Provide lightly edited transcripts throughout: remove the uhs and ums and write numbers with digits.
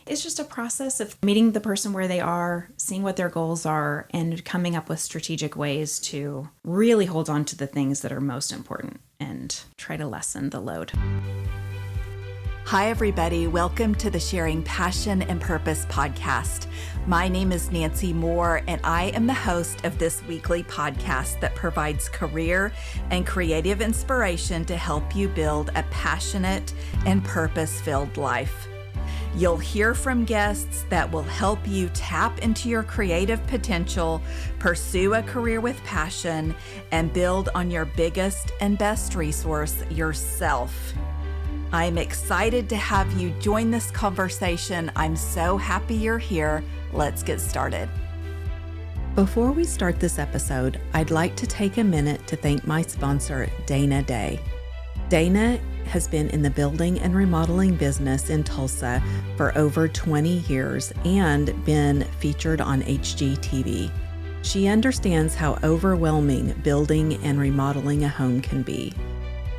It's just a process of meeting the person where they are, seeing what their goals are, and coming up with strategic ways to really hold on to the things that are most important and try to lessen the load. Hi, everybody. Welcome to the Sharing Passion and Purpose podcast. My name is Nancy Moore, and I am the host of this weekly podcast that provides career and creative inspiration to help you build a passionate and purpose-filled life. You'll hear from guests that will help you tap into your creative potential, pursue a career with passion, and build on your biggest and best resource, yourself. I'm excited to have you join this conversation. I'm so happy you're here. Let's get started. Before we start this episode, I'd like to take a minute to thank my sponsor, Dana Day. Dana has been in the building and remodeling business in Tulsa for over 20 years and been featured on HGTV. She understands how overwhelming building and remodeling a home can be.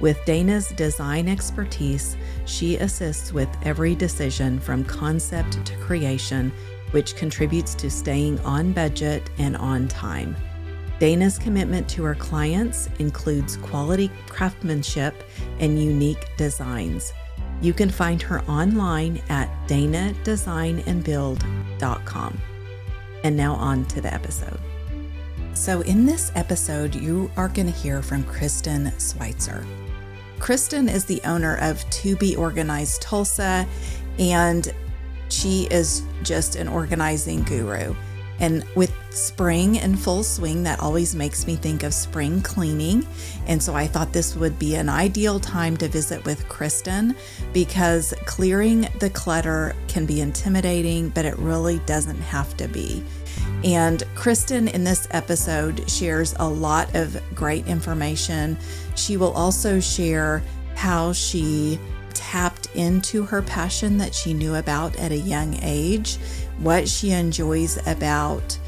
With Dana's design expertise, she assists with every decision from concept to creation, which contributes to staying on budget and on time. Dana's commitment to her clients includes quality craftsmanship and unique designs. You can find her online at danadesignandbuild.com. And now on to the episode. So in this episode, you are going to hear from Kristin Switzer. Kristin is the owner of To Be Organized Tulsa, and she is just an organizing guru. And with spring in full swing, that always makes me think of spring cleaning. And so I thought this would be an ideal time to visit with Kristin, because clearing the clutter can be intimidating, but it really doesn't have to be. And Kristin in this episode shares a lot of great information. She will also share how she tapped into her passion that she knew about at a young age, what she enjoys about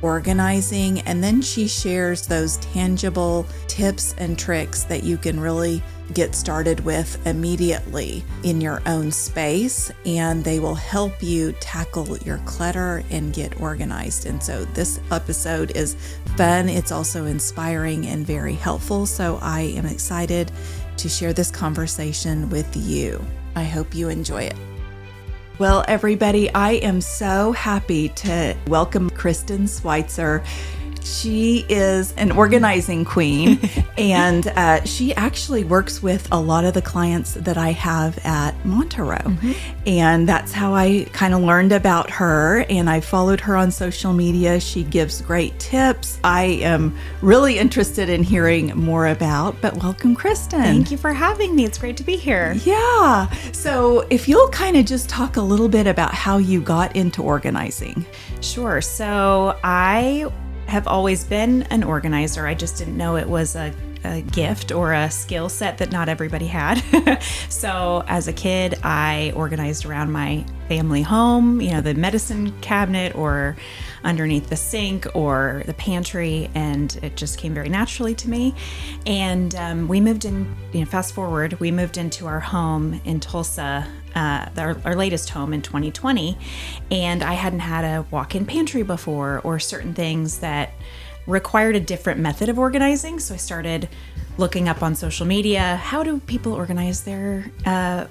organizing, and then she shares those tangible tips and tricks that you can really get started with immediately in your own space, and they will help you tackle your clutter and get organized. And so this episode is fun. It's also inspiring and very helpful. So I am excited to share this conversation with you. I hope you enjoy it. Well, everybody, I am so happy to welcome Kristin Switzer. She is an organizing queen, and she actually works with a lot of the clients that I have at Montereau. Mm-hmm. And that's how I kind of learned about her, and I followed her on social media. She gives great tips. I am really interested in hearing more about, but welcome, Kristin. Thank you for having me. It's great to be here. Yeah. So if you'll kind of just talk a little bit about how you got into organizing. Sure. So I have always been an organizer. I just didn't know it was a gift or a skill set that not everybody had. So as a kid, I organized around my family home, the medicine cabinet or underneath the sink or the pantry, and it just came very naturally to me. And we moved in, fast forward, we moved into our home in Tulsa, our latest home in 2020, and I hadn't had a walk-in pantry before or certain things that required a different method of organizing. So I started looking up on social media, how do people organize their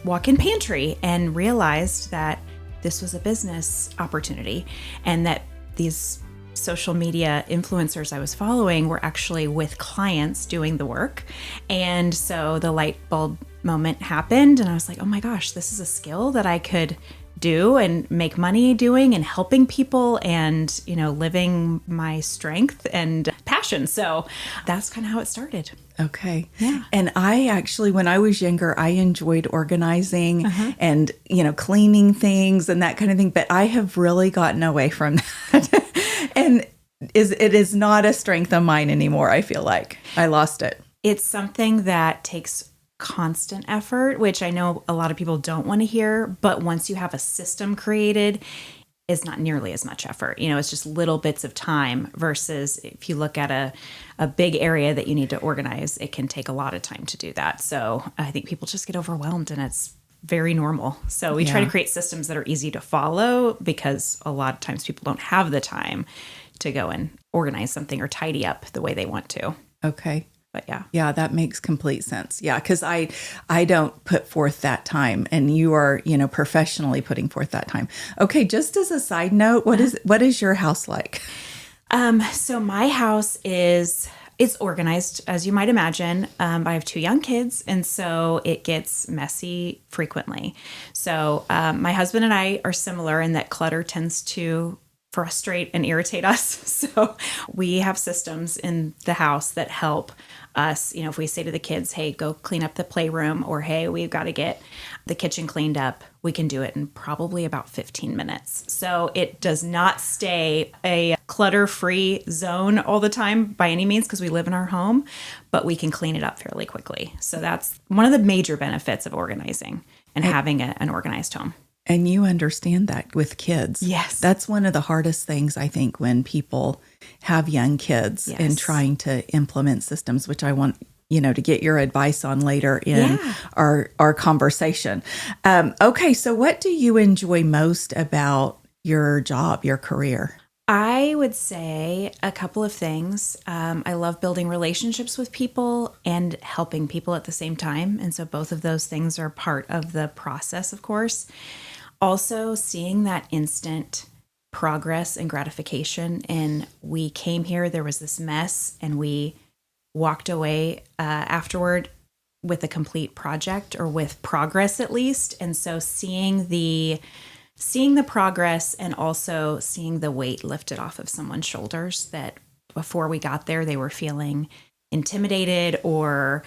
walk-in pantry, and realized that this was a business opportunity and that these social media influencers I was following were actually with clients doing the work. And so the light bulb moment happened, and I was like, oh my gosh, this is a skill that I could do and make money doing and helping people and, living my strength and passion. So that's kind of how it started. Okay. Yeah. And I actually, when I was younger, I enjoyed organizing and, cleaning things and that kind of thing, but I have really gotten away from that. And it is not a strength of mine anymore. I feel like I lost it. It's something that takes constant effort, which I know a lot of people don't want to hear, but once you have a system created, it's not nearly as much effort. It's just little bits of time versus if you look at a big area that you need to organize, it can take a lot of time to do that. So I think people just get overwhelmed, and it's very normal. So we try to create systems that are easy to follow because a lot of times people don't have the time to go and organize something or tidy up the way they want to. Okay. But yeah. Yeah, that makes complete sense. Yeah, because I don't put forth that time, and you are, professionally putting forth that time. Okay, just as a side note, what is your house like? So my house it's organized, as you might imagine. I have 2 young kids, and so it gets messy frequently. So my husband and I are similar in that clutter tends to frustrate and irritate us. So we have systems in the house that help us. If we say to the kids, hey, go clean up the playroom, or hey, we've got to get the kitchen cleaned up, we can do it in probably about 15 minutes. So it does not stay a clutter-free zone all the time by any means, because we live in our home, but we can clean it up fairly quickly. So that's one of the major benefits of organizing and having an organized home. And you understand that with kids. Yes. That's one of the hardest things, I think, when people have young kids and trying to implement systems, which I want, to get your advice on later in our conversation. Okay, so what do you enjoy most about your job, your career? I would say a couple of things. I love building relationships with people and helping people at the same time. And so both of those things are part of the process, of course. Also, seeing that instant progress and gratification. And we came here, there was this mess, and we walked away afterward with a complete project, or with progress at least. And so seeing the progress, and also seeing the weight lifted off of someone's shoulders that before we got there, they were feeling intimidated or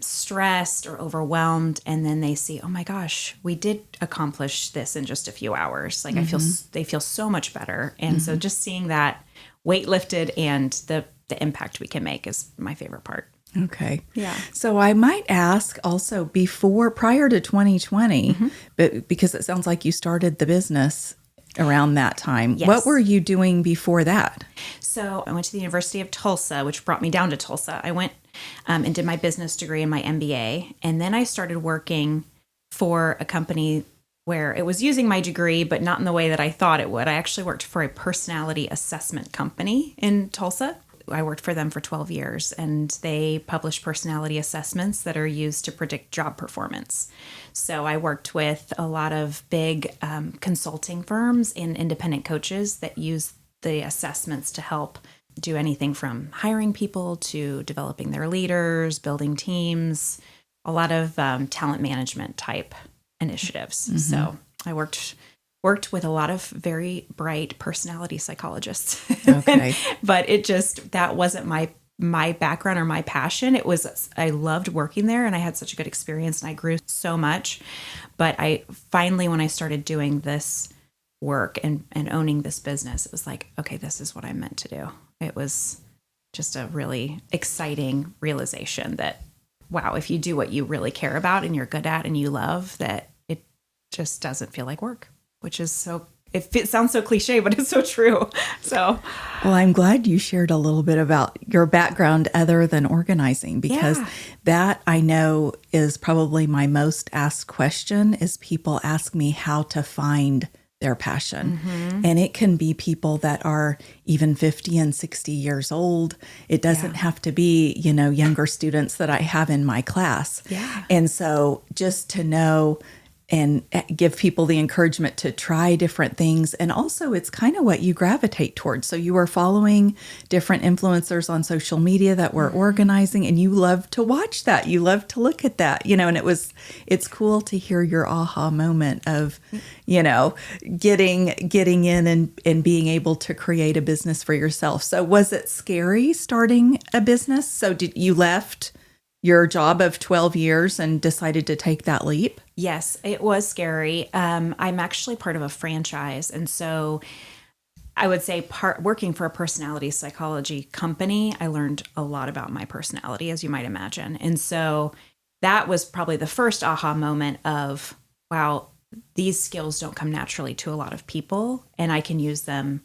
stressed or overwhelmed. And then they see, oh my gosh, we did accomplish this in just a few hours. Like they feel so much better. And so just seeing that weight lifted and the impact we can make is my favorite part. Okay. Yeah. So I might ask also prior to 2020, but because it sounds like you started the business around that time. Yes. What were you doing before that? So I went to the University of Tulsa, which brought me down to Tulsa. I went and did my business degree and my MBA. And then I started working for a company where it was using my degree, but not in the way that I thought it would. I actually worked for a personality assessment company in Tulsa. I worked for them for 12 years, and they publish personality assessments that are used to predict job performance. So I worked with a lot of big consulting firms and independent coaches that use the assessments to help do anything from hiring people to developing their leaders, building teams, a lot of talent management type initiatives. So I worked with a lot of very bright personality psychologists. Okay. But that wasn't my background or my passion. I loved working there, and I had such a good experience, and I grew so much. But I finally, when I started doing this work and owning this business, it was like, okay, this is what I'm meant to do. It was just a really exciting realization that, wow, if you do what you really care about and you're good at and you love, that it just doesn't feel like work. Which is it sounds so cliche, but it's so true. So, well, I'm glad you shared a little bit about your background other than organizing, because that I know is probably my most asked question is people ask me how to find their passion. And it can be people that are even 50 and 60 years old. It doesn't have to be, younger students that I have in my class. Yeah. And so just to know and give people the encouragement to try different things. And also, it's kind of what you gravitate towards. So you were following different influencers on social media that were organizing, and you love to watch that. You love to look at that, and it's cool to hear your aha moment of, getting in and being able to create a business for yourself. So was it scary starting a business? So you left your job of 12 years and decided to take that leap? Yes, it was scary. I'm actually part of a franchise. And so I would say working for a personality psychology company, I learned a lot about my personality, as you might imagine. And so that was probably the first aha moment of, wow, these skills don't come naturally to a lot of people, and I can use them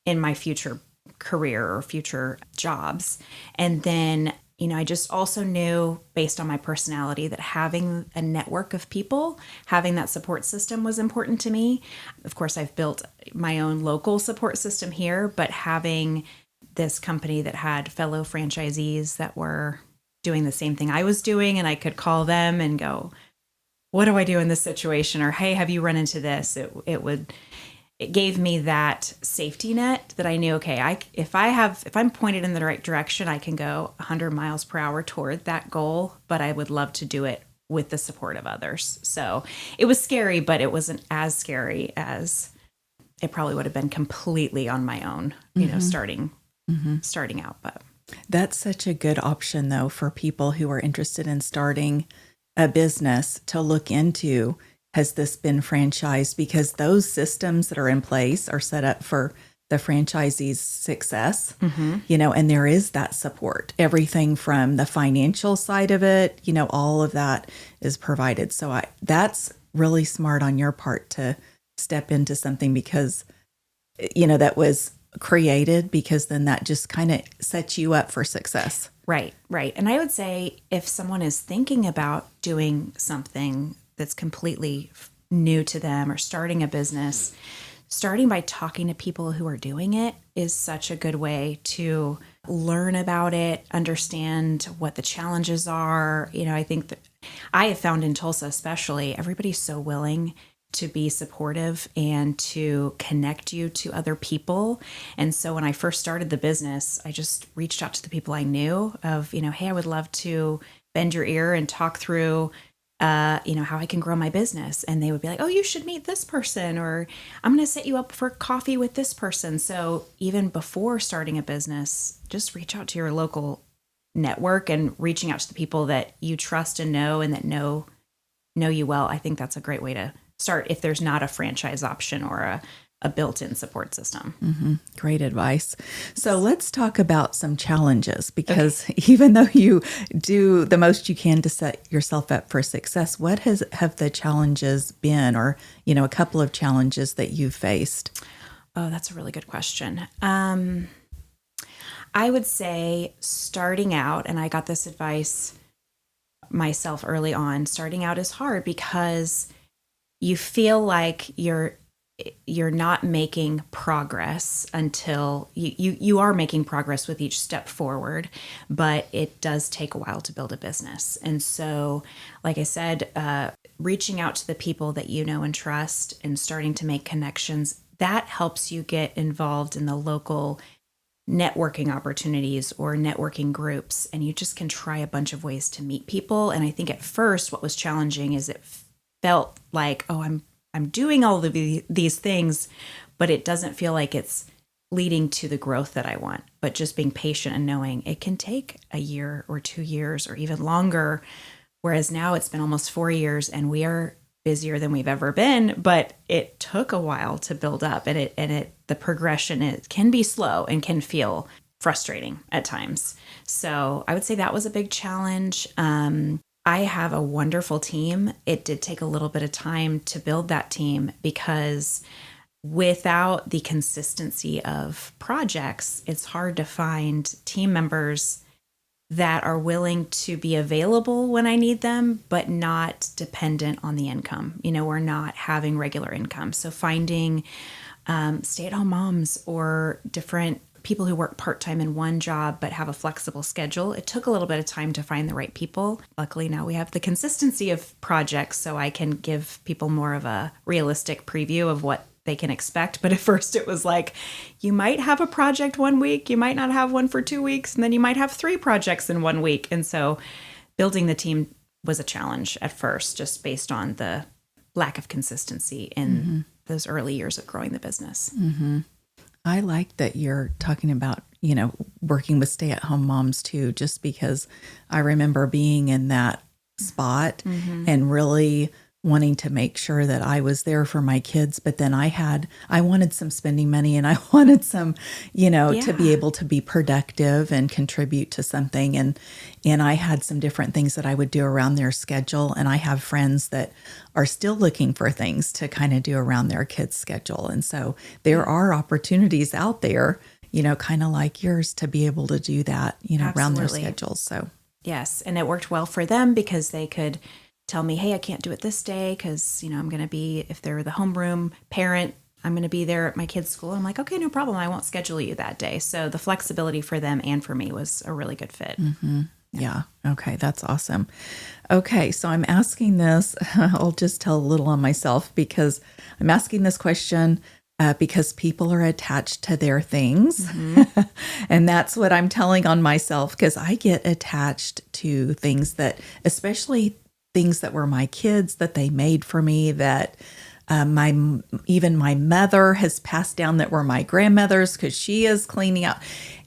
in my future career or future jobs. And then I just also knew based on my personality that having a network of people, having that support system was important to me. Of course, I've built my own local support system here, but having this company that had fellow franchisees that were doing the same thing I was doing, and I could call them and go, what do I do in this situation? Or, hey, have you run into this? It gave me that safety net that I knew, okay, if I'm pointed in the right direction, I can go 100 miles per hour toward that goal, but I would love to do it with the support of others. So it was scary, but it wasn't as scary as it probably would have been completely on my own, starting out. But that's such a good option, though, for people who are interested in starting a business to look into. Has this been franchised? Because those systems that are in place are set up for the franchisee's success, and there is that support. Everything from the financial side of it, all of that is provided. So that's really smart on your part to step into something because, that was created because then that just kind of sets you up for success. Right. And I would say if someone is thinking about doing something that's completely new to them or starting a business, starting by talking to people who are doing it is such a good way to learn about it, understand what the challenges are. I think that I have found in Tulsa especially, everybody's so willing to be supportive and to connect you to other people. And so when I first started the business, I just reached out to the people I knew of, hey, I would love to bend your ear and talk through how I can grow my business. And they would be like, oh, you should meet this person, or I'm going to set you up for coffee with this person. So even before starting a business, just reach out to your local network and reaching out to the people that you trust and know and that know you well. I think that's a great way to start if there's not a franchise option or a built-in support system. Great advice. So let's talk about some challenges because even though you do the most you can to set yourself up for success, what have the challenges been, or, a couple of challenges that you've faced? Oh, that's a really good question. I would say starting out, and I got this advice myself early on, starting out is hard because you feel like you're not making progress until you are making progress with each step forward, but it does take a while to build a business. And so, like I said, reaching out to the people that you know and trust and starting to make connections, that helps you get involved in the local networking opportunities or networking groups. And you just can try a bunch of ways to meet people. And I think at first what was challenging is it felt like, oh, I'm doing all of these things, but it doesn't feel like it's leading to the growth that I want. But just being patient and knowing it can take a year or 2 years or even longer. Whereas now it's been almost 4 years and we are busier than we've ever been, but it took a while to build up, and the progression, it can be slow and can feel frustrating at times. So I would say that was a big challenge. I have a wonderful team. It did take a little bit of time to build that team because without the consistency of projects, it's hard to find team members that are willing to be available when I need them, but not dependent on the income. We're not having regular income. So finding stay-at-home moms or different people who work part-time in one job but have a flexible schedule. It took a little bit of time to find the right people. Luckily, now we have the consistency of projects, so I can give people more of a realistic preview of what they can expect. But at first it was like, you might have a project 1 week, you might not have one for 2 weeks, and then you might have 3 projects in 1 week. And so building the team was a challenge at first, just based on the lack of consistency in those early years of growing the business. I like that you're talking about, working with stay-at-home moms too, just because I remember being in that spot and really wanting to make sure that I was there for my kids. But then I wanted some spending money, and I wanted some, to be able to be productive and contribute to something. And I had some different things that I would do around their schedule. And I have friends that are still looking for things to kind of do around their kids' schedule. And so there are opportunities out there, kind of like yours to be able to do that, around their Absolutely. schedules. So, Yes. And it worked well for them because they could tell me, hey, I can't do it this day because, I'm going to be, if they're the homeroom parent, I'm going to be there at my kid's school. I'm like, okay, no problem. I won't schedule you that day. So the flexibility for them and for me was a really good fit. yeah. Okay. That's awesome. Okay. So I'm asking this, I'll just tell a little on myself because I'm asking this question because people are attached to their things. And that's what I'm telling on myself because I get attached to things that, especially things that were my kids that they made for me that even my mother has passed down that were my grandmother's because she is cleaning out.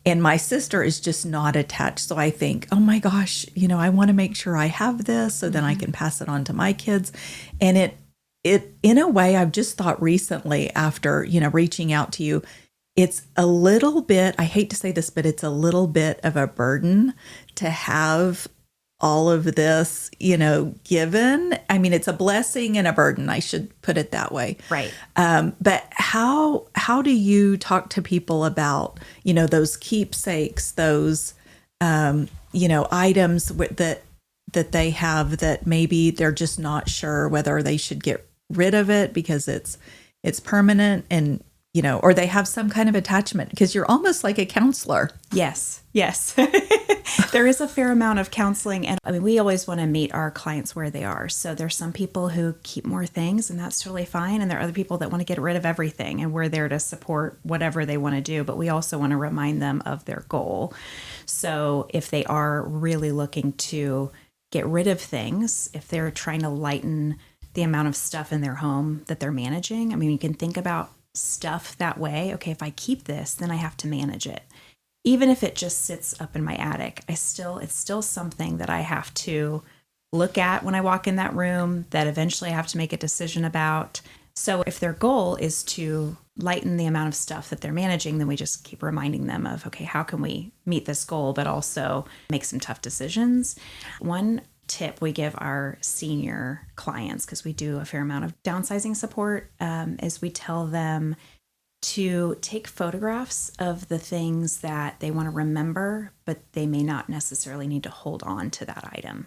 And my sister is just not attached. So I think, oh my gosh, I want to make sure I have this so then I can pass it on to my kids. And it in a way, I've just thought recently after, reaching out to you, it's a little bit, I hate to say this, but it's a little bit of a burden to have all of this, given. I mean, it's a blessing and a burden. I should put it that way. Right. But how do you talk to people about, those keepsakes, those, items that they have that maybe they're just not sure whether they should get rid of it because it's permanent and, or they have some kind of attachment because you're almost like a counselor. Yes. There is a fair amount of counseling. And we always want to meet our clients where they are. So there's some people who keep more things and that's totally fine. And there are other people that want to get rid of everything and we're there to support whatever they want to do. But we also want to remind them of their goal. So if they are really looking to get rid of things, if they're trying to lighten the amount of stuff in their home that they're managing, you can think about stuff that way. Okay, if I keep this, then I have to manage it. Even if it just sits up in my attic, it's still something that I have to look at when I walk in that room that eventually I have to make a decision about. So if their goal is to lighten the amount of stuff that they're managing, then we just keep reminding them of, okay, how can we meet this goal, but also make some tough decisions? One tip we give our senior clients, because we do a fair amount of downsizing support, is we tell them to take photographs of the things that they want to remember, but they may not necessarily need to hold on to that item.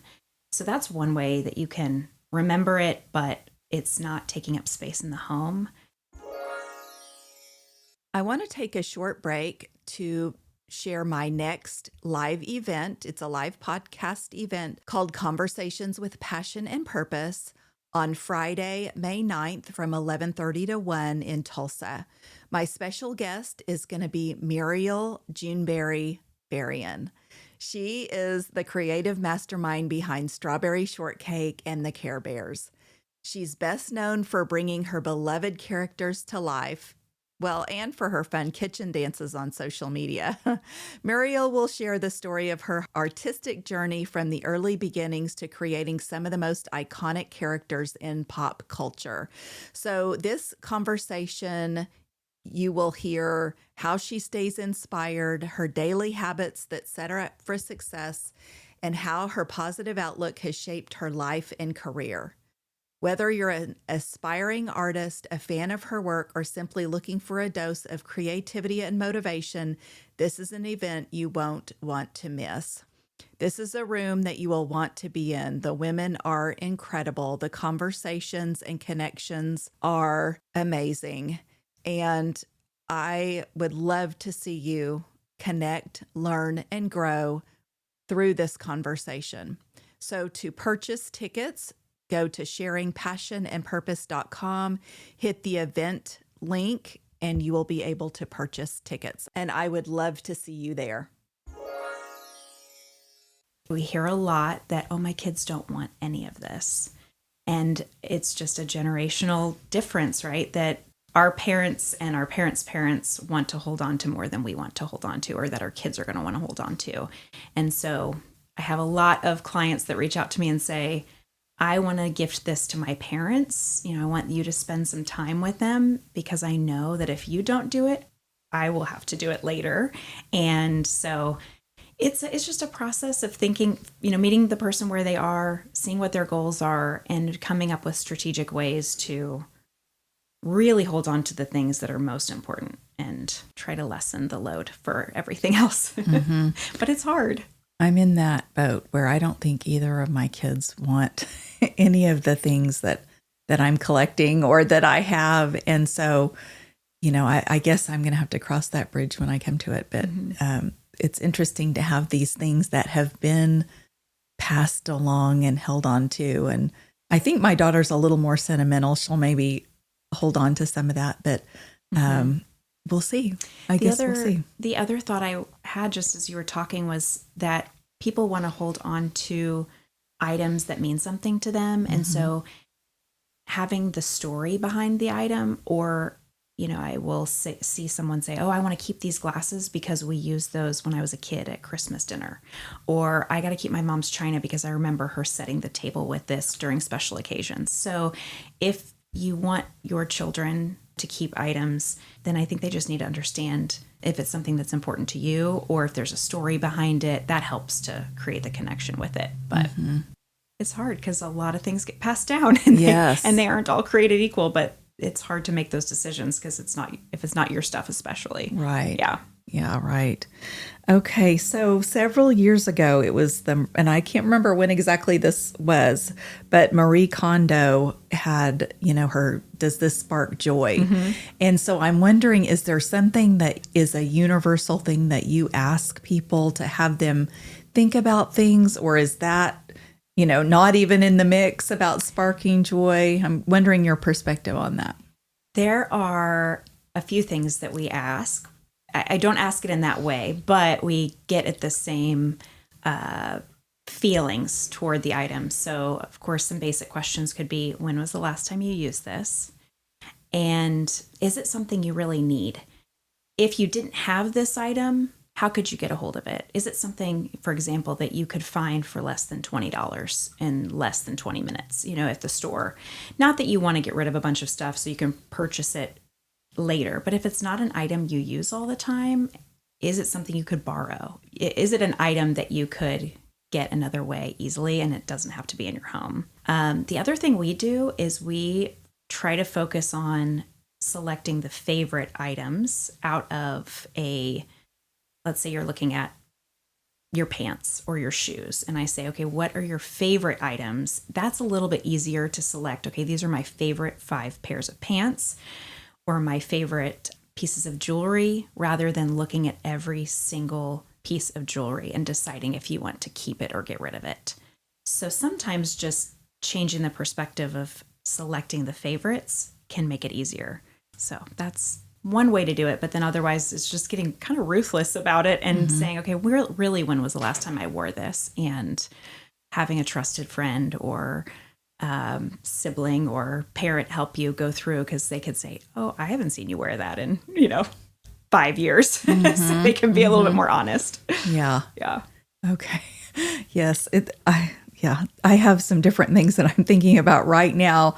So that's one way that you can remember it, but it's not taking up space in the home. I want to take a short break to share my next live event. It's a live podcast event called Conversations with Passion and Purpose on Friday, May 9th from 11:30 to 1 in Tulsa. My special guest is going to be Muriel Juneberry Berrien. She is the creative mastermind behind Strawberry Shortcake and the Care Bears. She's best known for bringing her beloved characters to life, and for her fun kitchen dances on social media. Muriel will share the story of her artistic journey from the early beginnings to creating some of the most iconic characters in pop culture. So this conversation, you will hear how she stays inspired, her daily habits that set her up for success, and how her positive outlook has shaped her life and career. Whether you're an aspiring artist, a fan of her work, or simply looking for a dose of creativity and motivation, this is an event you won't want to miss. This is a room that you will want to be in. The women are incredible. The conversations and connections are amazing. And I would love to see you connect, learn, and grow through this conversation. So to purchase tickets, go to sharingpassionandpurpose.com, hit the event link, and you will be able to purchase tickets. And I would love to see you there. We hear a lot that, my kids don't want any of this. And it's just a generational difference, right? That our parents and our parents' parents want to hold on to more than we want to hold on to, or that our kids are going to want to hold on to. And so I have a lot of clients that reach out to me and say, I want to gift this to my parents. I want you to spend some time with them because I know that if you don't do it, I will have to do it later. And so it's just a process of thinking, meeting the person where they are, seeing what their goals are, and coming up with strategic ways to really hold on to the things that are most important. and try to lessen the load for everything else. But it's hard. I'm in that boat where I don't think either of my kids want any of the things that I'm collecting or that I have. And so, I guess I'm going to have to cross that bridge when I come to it. But it's interesting to have these things that have been passed along and held on to. And I think my daughter's a little more sentimental. She'll maybe hold on to some of that, but we'll see. I guess we'll see. The other thought I had just as you were talking was that people want to hold on to items that mean something to them. And so having the story behind the item, or, I will see someone say, oh, I want to keep these glasses because we used those when I was a kid at Christmas dinner. Or I got to keep my mom's china because I remember her setting the table with this during special occasions. So if you want your children to keep items, then I think they just need to understand if it's something that's important to you or if there's a story behind it. That helps to create the connection with it. But it's hard because a lot of things get passed down and they aren't all created equal, but it's hard to make those decisions because if it's not your stuff, especially. Right. Yeah. Yeah, right. Okay, so several years ago, it was and I can't remember when exactly this was, but Marie Kondo had, her Does This Spark Joy? And so I'm wondering, is there something that is a universal thing that you ask people to have them think about things, or is that, not even in the mix about sparking joy? I'm wondering your perspective on that. There are a few things that we ask. I don't ask it in that way, but we get at the same feelings toward the item. So, of course, some basic questions could be, when was the last time you used this? And is it something you really need? If you didn't have this item, how could you get a hold of it? Is it something, for example, that you could find for less than $20 in less than 20 minutes, at the store? Not that you want to get rid of a bunch of stuff so you can purchase it later, but if it's not an item you use all the time, is it something you could borrow? Is it an item that you could get another way easily and it doesn't have to be in your home? The other thing we do is we try to focus on selecting the favorite items out of let's say you're looking at your pants or your shoes, and I say, okay, what are your favorite items? That's a little bit easier to select. Okay, these are my favorite 5 pairs of pants or my favorite pieces of jewelry, rather than looking at every single piece of jewelry and deciding if you want to keep it or get rid of it. So sometimes just changing the perspective of selecting the favorites can make it easier. So that's one way to do it, but then otherwise it's just getting kind of ruthless about it and saying, okay, really, when was the last time I wore this? And having a trusted friend or sibling or parent help you go through, because they could say, oh, I haven't seen you wear that in 5 years. So they can be a little bit more honest. Yeah Okay. Yes, I have some different things that I'm thinking about right now,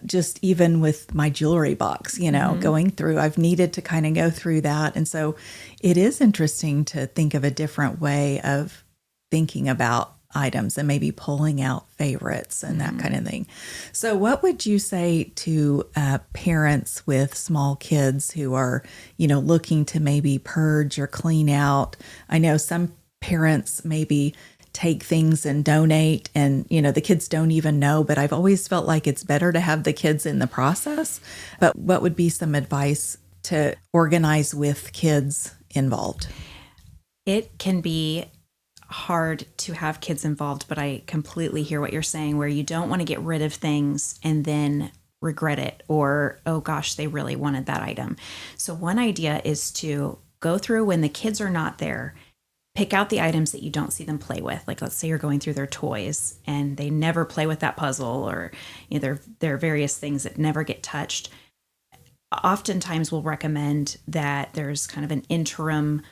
just even with my jewelry box, going through. I've needed to kind of go through that. And so it is interesting to think of a different way of thinking about items and maybe pulling out favorites and that kind of thing. So what would you say to parents with small kids who are, looking to maybe purge or clean out? I know some parents maybe take things and donate and, the kids don't even know, but I've always felt like it's better to have the kids in the process. But what would be some advice to organize with kids involved? It can be hard to have kids involved, but I completely hear what you're saying, where you don't want to get rid of things and then regret it, or, oh gosh, they really wanted that item. So one idea is to go through when the kids are not there, pick out the items that you don't see them play with. Like, let's say you're going through their toys and they never play with that puzzle, or there are various things that never get touched. Oftentimes we'll recommend that there's kind of an interim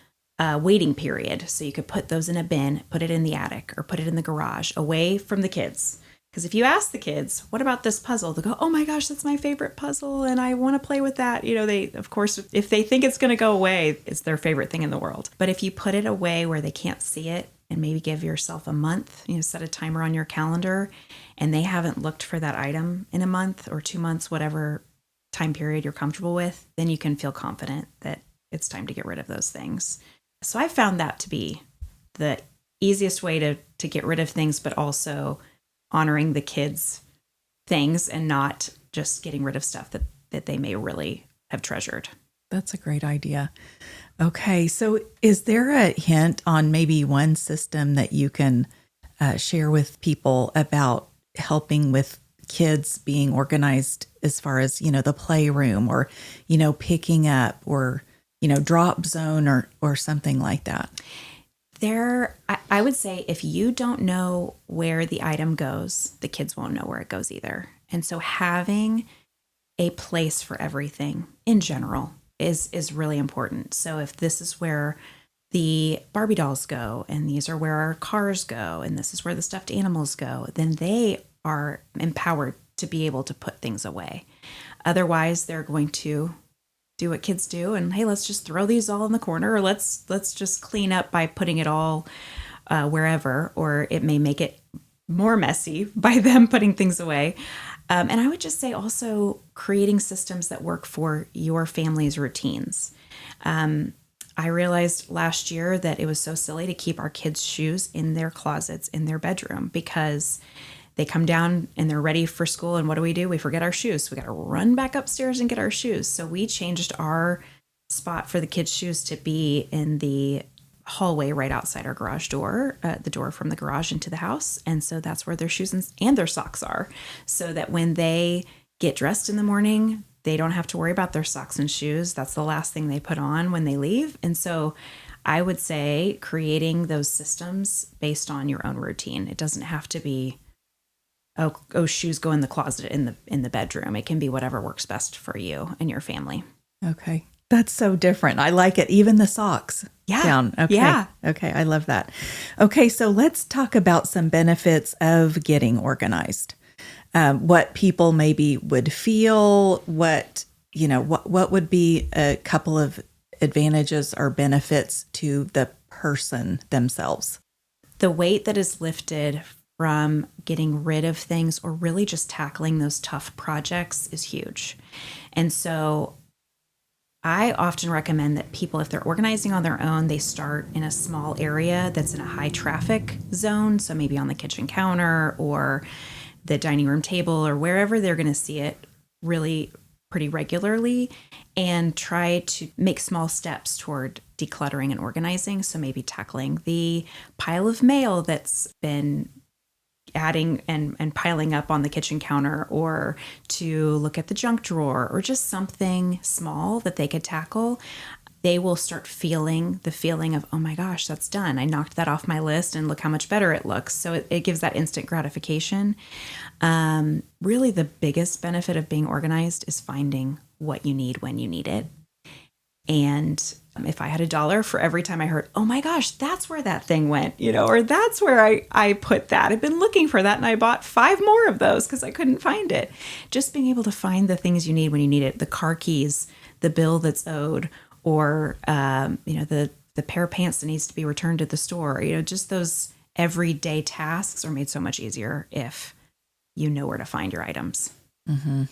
waiting period. So you could put those in a bin, put it in the attic, or put it in the garage away from the kids. Because if you ask the kids, what about this puzzle? They'll go, oh my gosh, that's my favorite puzzle and I want to play with that. They, of course, if they think it's going to go away, it's their favorite thing in the world. But if you put it away where they can't see it and maybe give yourself a month, set a timer on your calendar, and they haven't looked for that item in a month or 2 months, whatever time period you're comfortable with, then you can feel confident that it's time to get rid of those things. So I found that to be the easiest way to get rid of things, but also honoring the kids' things and not just getting rid of stuff that they may really have treasured. That's a great idea. Okay, so is there a hint on maybe one system that you can share with people about helping with kids being organized as far as, the playroom or, picking up or, drop zone or something like that? I would say if you don't know where the item goes, the kids won't know where it goes either. And so having a place for everything in general is really important. So if this is where the Barbie dolls go, and these are where our cars go, and this is where the stuffed animals go, then they are empowered to be able to put things away. Otherwise, they're going to do what kids do, and hey, let's just throw these all in the corner, or let's just clean up by putting it all wherever, or it may make it more messy by them putting things away. And I would just say also creating systems that work for your family's routines. I realized last year that it was so silly to keep our kids' shoes in their closets in their bedroom, because they come down and they're ready for school. And what do? We forget our shoes. So we got to run back upstairs and get our shoes. So we changed our spot for the kids' shoes to be in the hallway right outside our garage door, the door from the garage into the house. And so that's where their shoes and their socks are, so that when they get dressed in the morning, they don't have to worry about their socks and shoes. That's the last thing they put on when they leave. And so I would say creating those systems based on your own routine. It doesn't have to be, oh, shoes go in the closet in the bedroom. It can be whatever works best for you and your family. Okay. That's so different. I like it. Even the socks down. Okay. Yeah. Okay. I love that. Okay. So let's talk about some benefits of getting organized. What people maybe would feel, what would be a couple of advantages or benefits to the person themselves? The weight that is lifted from getting rid of things, or really just tackling those tough projects, is huge. And so I often recommend that people, if they're organizing on their own, they start in a small area that's in a high traffic zone. So maybe on the kitchen counter or the dining room table or wherever they're going to see it really pretty regularly, and try to make small steps toward decluttering and organizing. So maybe tackling the pile of mail that's been adding and piling up on the kitchen counter, or to look at the junk drawer, or just something small that they could tackle. They will start feeling the feeling of, oh my gosh, that's done. I knocked that off my list and look how much better it looks. So it gives that instant gratification. Really, the biggest benefit of being organized is finding what you need when you need it. And if I had $1 for every time I heard, oh my gosh, that's where that thing went, or that's where I put that. I've been looking for that and I bought 5 more of those because I couldn't find it. Just being able to find the things you need when you need it, the car keys, the bill that's owed, or, the pair of pants that needs to be returned to the store, just those everyday tasks are made so much easier if you know where to find your items. Mm-hmm.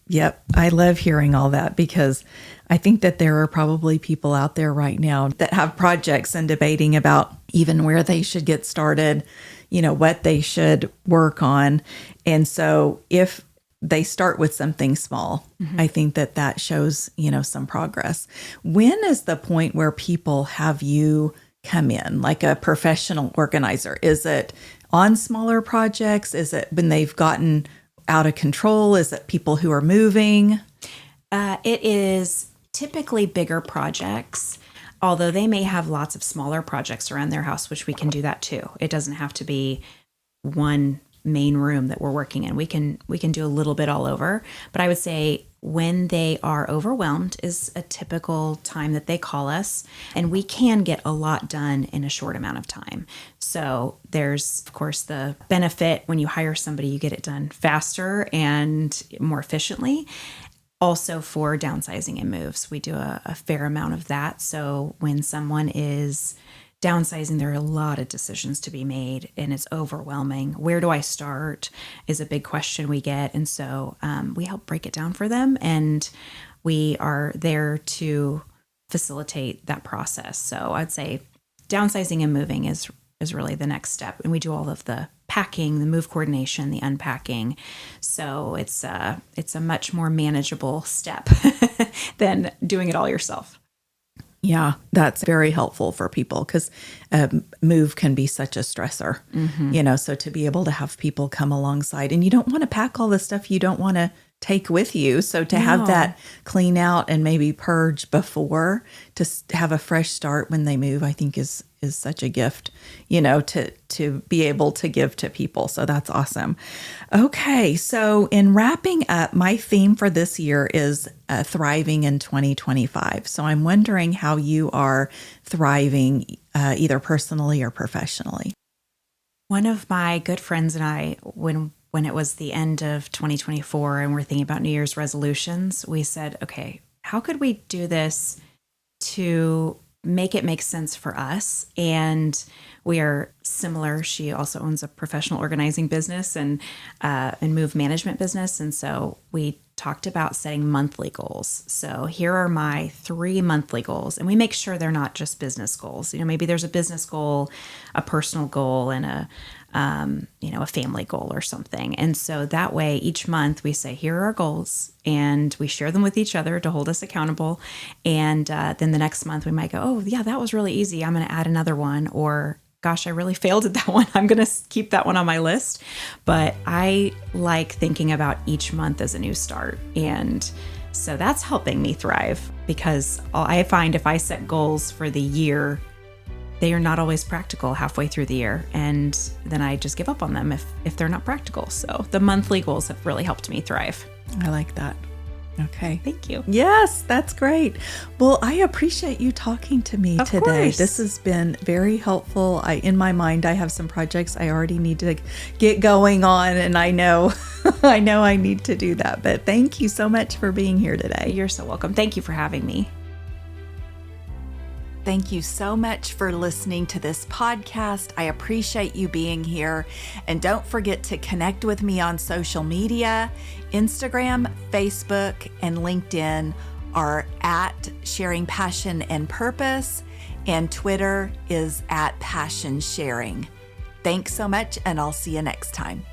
Yep. I love hearing all that, because I think that there are probably people out there right now that have projects and debating about even where they should get started, what they should work on. And so if they start with something small, I think that shows, some progress. When is the point where people have you come in, like a professional organizer? Is it on smaller projects? Is it when they've gotten out of control? Is it people who are moving? It is typically bigger projects, although they may have lots of smaller projects around their house, which we can do that too. It doesn't have to be one main room that we're working in. We can do a little bit all over, but I would say when they are overwhelmed is a typical time that they call us, and we can get a lot done in a short amount of time. So there's, of course, the benefit when you hire somebody, you get it done faster and more efficiently. Also for downsizing and moves, we do a fair amount of that. So when someone is downsizing, there are a lot of decisions to be made and it's overwhelming. Where do I start is a big question we get. And so we help break it down for them, and we are there to facilitate that process. So I'd say downsizing and moving is really the next step. And we do all of the packing, the move coordination, the unpacking. So it's a much more manageable step than doing it all yourself. Yeah, that's very helpful for people because move can be such a stressor, so to be able to have people come alongside, and you don't want to pack all the stuff you don't want to take with you. So to have that clean out and maybe purge before to have a fresh start when they move, I think is such a gift, to be able to give to people. So that's awesome. Okay. So in wrapping up, my theme for this year is thriving in 2025. So I'm wondering how you are thriving either personally or professionally. One of my good friends and I, when it was the end of 2024 and we're thinking about New Year's resolutions, we said, okay, how could we do this to make it make sense for us? And we are similar. She also owns a professional organizing business and move management business. And so we talked about setting monthly goals. So here are my 3 monthly goals. And we make sure they're not just business goals. Maybe there's a business goal, a personal goal, and a family goal or something. And so that way each month we say, here are our goals, and we share them with each other to hold us accountable. And then the next month we might go, oh yeah, that was really easy. I'm going to add another one. Or gosh, I really failed at that one. I'm going to keep that one on my list. But I like thinking about each month as a new start. And so that's helping me thrive, because I find if I set goals for the year, they are not always practical halfway through the year. And then I just give up on them if they're not practical. So the monthly goals have really helped me thrive. I like that. Okay. Thank you. Yes, that's great. Well, I appreciate you talking to me today. Course. This has been very helpful. In my mind, I have some projects I already need to get going on, and I know I need to do that. But thank you so much for being here today. You're so welcome. Thank you for having me. Thank you so much for listening to this podcast. I appreciate you being here. And don't forget to connect with me on social media. Instagram, Facebook, and LinkedIn are at Sharing Passion and Purpose, and Twitter is at Passion Sharing. Thanks so much, and I'll see you next time.